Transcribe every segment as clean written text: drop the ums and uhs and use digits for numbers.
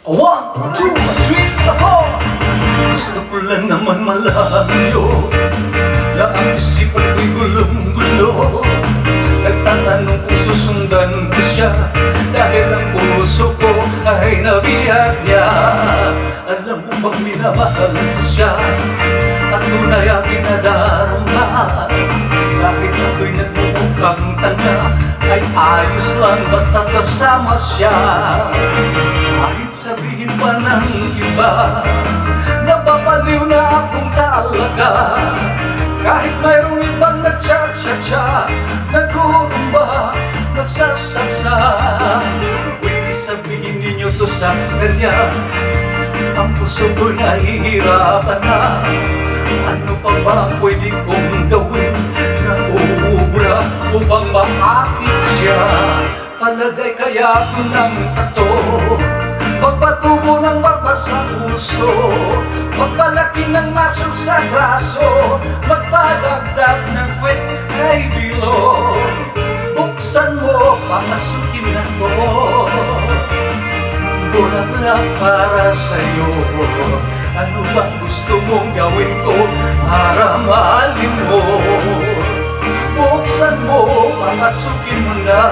1, 2, 3, 4. Gusto ko lang naman malayo na ang isipan ko'y gulong-gulo. Nagtatanong kung susundan ko siya dahil ang puso ko ay nabihag niya. Alam mo bang minamahal ko siya at tunay aking nadarama. Kahit ako'y nagmumukhang tanga ay ayos lang basta kasama siya. Kahit sabihin pa ng iba nababaliw na akong talaga. Kahit mayroong ibang nagtsatsyatsa, nagrurumba, nagsasabsa, pwede sabihin ninyo to sa kanya. Ang puso ko nahihirapan na. Ano pa ba ang pwede kong gawin na uubra upang maakit siya? Palagay kaya ko ng tato, magpatubo ng barbas sa puso, magpalaki ng muscle sa braso, magpadagdag ng kwet kay bilog. Buksan mo, papasukin ako, bulaklak para sa'yo. Ano bang gusto mong gawin ko para mahalin mo? Buksan mo, papasukin mo na,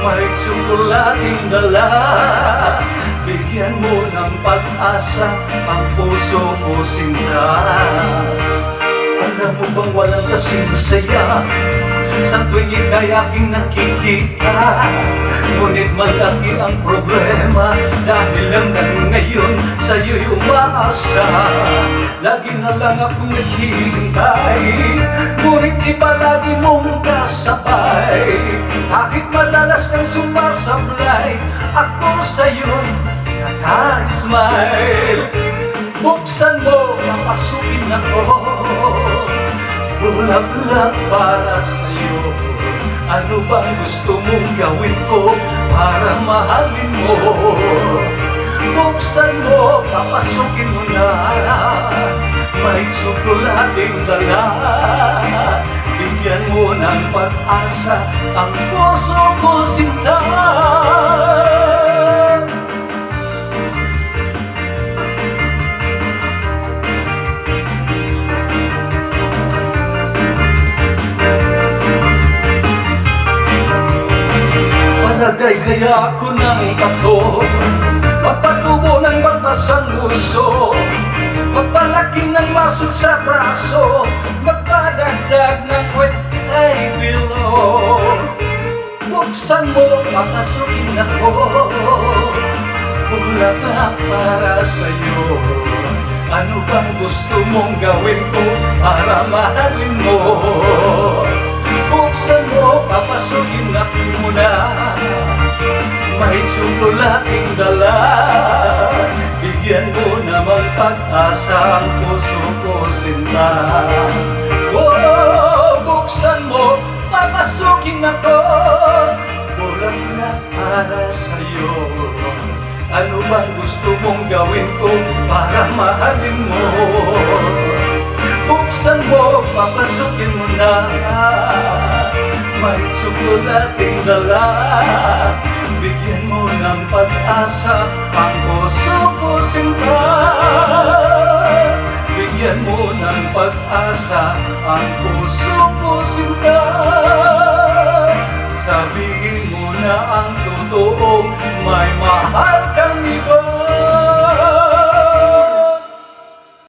may tsokolating dala. Bigyan mo ng pag-asa ang puso ko, sinta. Alam mo bang walang kasing saya sa tuwing ika'y aking nakikita? Ngunit malaki ang problema dahil hanggang ngayon sa'yo'y umaasa. Lagi na lang akong naghihintay, ngunit iba lagi mong kasabay. Kahit madalas kang sumasablay, ako sa'yo'y naka-smile. Buksan mo, papasukin ako, bulaklak para sa'yo. Ano bang gusto mong gawin ko para mahalin mo? Buksan mo, papasukin mo na, may tsokolating dala. Bigyan mo ng pag-asa ang puso ko, sinta. Palagay kaya ako ng tato, magpatubo ng barbas ang uso, magpalaki ng muscle sa braso, magpadagdag ng kwet kay bilog. Buksan mo, papasukin ako, bulaklak para sa'yo. Ano bang gusto mong gawin ko para mahalin mo? Buksan mo, papasukin ako muna, may tsokolating dala. Bigyan mo namang pag-asa ang puso ko, sinta. Oh, buksan mo, papasukin ako, bulaklak para sa'yo. Ano bang gusto mong gawin ko para mahalin mo? Buksan mo, papasukin mo na, may tsokolating dala. Bigyan mo ng pag-asa ang puso ko, sinta. Bigyan mo ng pag-asa ang puso ko, sinta. Sabihin mo na ang totoong may mahal kang iba.